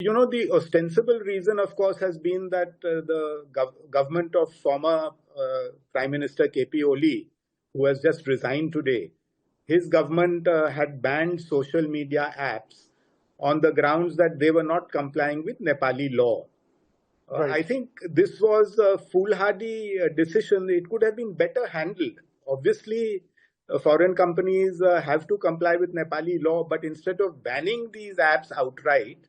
The ostensible reason, of course, has been that the government of former Prime Minister KP Oli, who has just resigned today, his government had banned social media apps on the grounds that they were not complying with Nepali law. Right. I think this was a foolhardy decision. It could have been better handled. Obviously, foreign companies have to comply with Nepali law, but instead of banning these apps outright,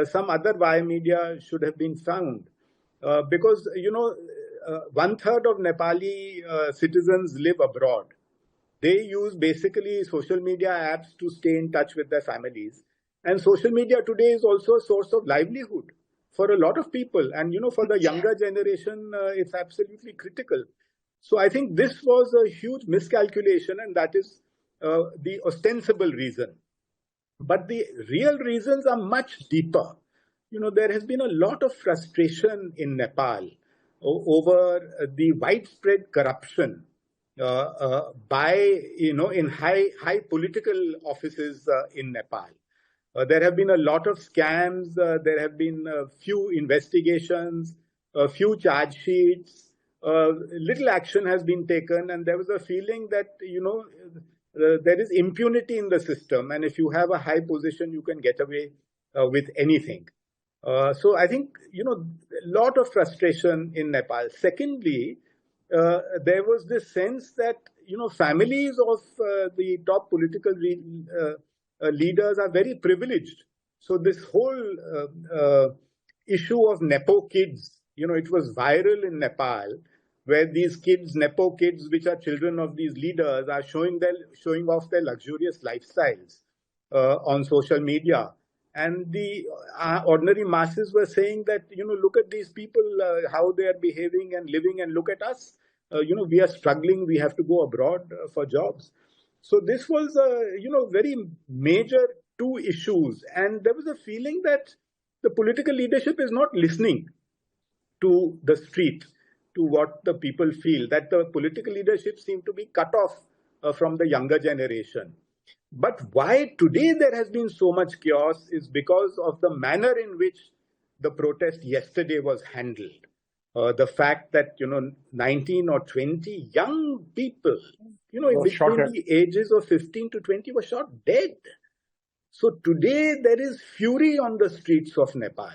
some other via media should have been found. Because, one third of Nepali citizens live abroad. They use basically social media apps to stay in touch with their families. And social media today is also a source of livelihood for a lot of people. And, for the younger generation, it's absolutely critical. So I think this was a huge miscalculation, and that is the ostensible reason. But the real reasons are much deeper. There has been a lot of frustration in Nepal over the widespread corruption by, in high political offices in Nepal. There have been a lot of scams. There have been a few investigations, a few charge sheets. Little action has been taken, and there was a feeling that, there is impunity in the system, and if you have a high position, you can get away with anything. So I think, a lot of frustration in Nepal. Secondly, there was this sense that, families of the top political leaders are very privileged. So this whole issue of Nepo kids, it was viral in Nepal, where these kids, Nepo kids, which are children of these leaders, are showing off their luxurious lifestyles on social media. And the ordinary masses were saying that, look at these people, how they are behaving and living, and look at us. We are struggling. We have to go abroad for jobs. So this was, very major two issues. And there was a feeling that the political leadership is not listening to the street, to what the people feel, that the political leadership seemed to be cut off from the younger generation. But why today there has been so much chaos is because of the manner in which the protest yesterday was handled. The fact that, 19 or 20 young people, between the ages of 15 to 20 were shot dead. So today there is fury on the streets of Nepal.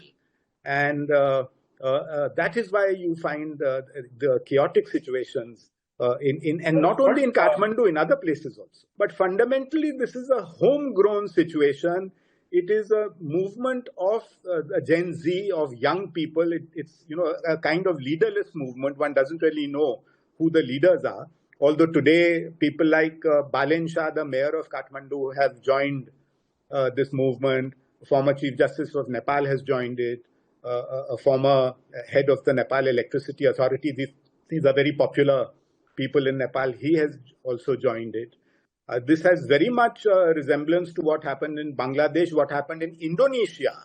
And that is why you find the chaotic situations and not only in Kathmandu, in other places also. But fundamentally, this is a homegrown situation. It is a movement of Gen Z, of young people. It's a kind of leaderless movement. One doesn't really know who the leaders are. Although today, people like Balen Shah, the mayor of Kathmandu, have joined this movement. Former Chief Justice of Nepal has joined it. A former head of the Nepal Electricity Authority. These are very popular people in Nepal. He has also joined it. This has very much resemblance to what happened in Bangladesh, what happened in Indonesia.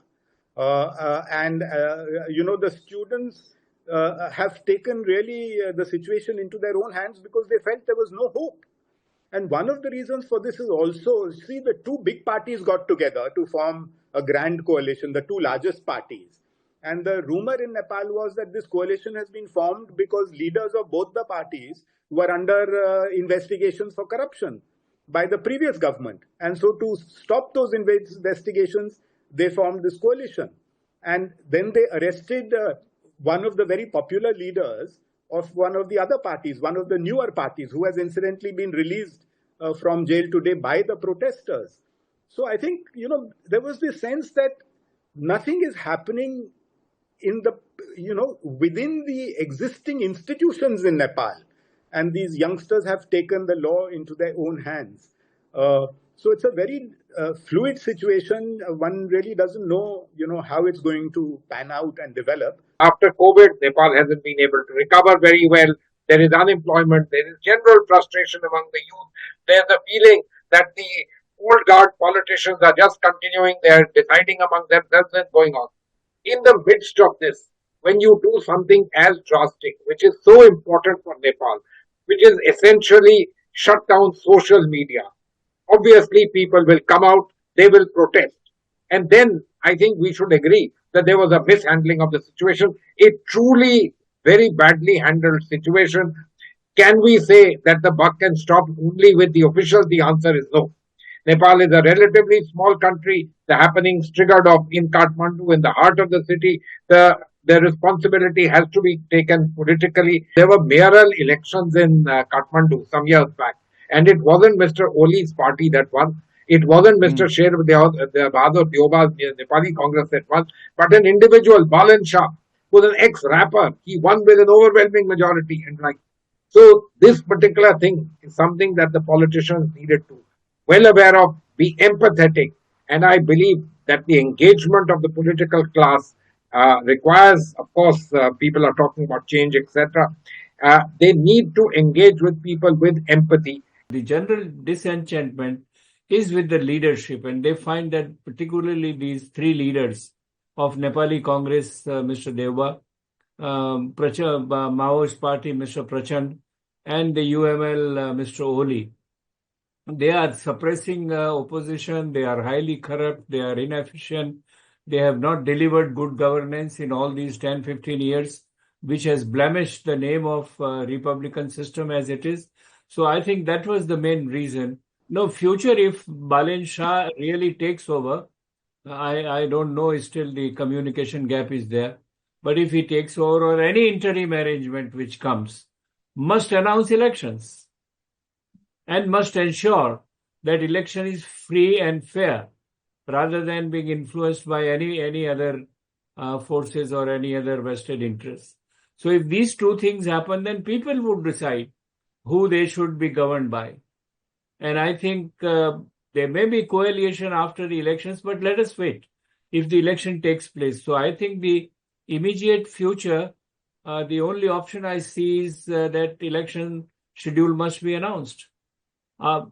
The students have taken really the situation into their own hands because they felt there was no hope. And one of the reasons for this is also, see, the two big parties got together to form a grand coalition, the two largest parties. And the rumor in Nepal was that this coalition has been formed because leaders of both the parties were under investigations for corruption by the previous government. And so to stop those investigations, they formed this coalition. And then they arrested one of the very popular leaders of one of the other parties, one of the newer parties, who has incidentally been released from jail today by the protesters. So I think, there was this sense that nothing is happening in the, within the existing institutions in Nepal. And these youngsters have taken the law into their own hands. So it's a very fluid situation. One really doesn't know, how it's going to pan out and develop. After COVID, Nepal hasn't been able to recover very well. There is unemployment. There is general frustration among the youth. There's a feeling that the old guard politicians are just continuing. They're deciding among themselves and going on. In the midst of this, when you do something as drastic, which is so important for Nepal, which is essentially shut down social media, obviously people will come out, they will protest. And then I think we should agree that there was a mishandling of the situation, a truly very badly handled situation. Can we say that the buck can stop only with the officials? The answer is no. Nepal is a relatively small country. The happenings triggered off in Kathmandu, in the heart of the city. The responsibility has to be taken politically. There were mayoral elections in Kathmandu some years back, and it wasn't Mr. Oli's party that won. It wasn't Mr. Sher Bahadur Dioba's Nepali Congress that won, but an individual, Balan Shah, who was an ex-rapper. He won with an overwhelming majority. And like, so this particular thing is something that the politicians needed to well aware of, be empathetic, and I believe that the engagement of the political class requires, of course, people are talking about change, etc. They need to engage with people with empathy. The general disenchantment is with the leadership, and they find that particularly these three leaders of Nepali Congress, Mr. Deva, Maoist Party, Mr. Prachand, and the UML, Mr. Oli, they are suppressing opposition, they are highly corrupt, they are inefficient, they have not delivered good governance in all these 10, 15 years, which has blemished the name of Republican system as it is. So I think that was the main reason. No, future, if Balen Shah really takes over, I don't know, still the communication gap is there. But if he takes over, or any interim arrangement which comes, must announce elections and must ensure that election is free and fair, rather than being influenced by any other forces or any other vested interests. So if these two things happen, then people would decide who they should be governed by. And I think there may be coalition after the elections, but let us wait if the election takes place. So I think the immediate future, the only option I see is that election schedule must be announced.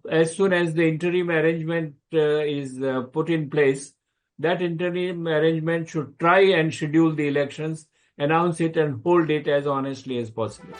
As soon as the interim arrangement is put in place, that interim arrangement should try and schedule the elections, announce it, and hold it as honestly as possible.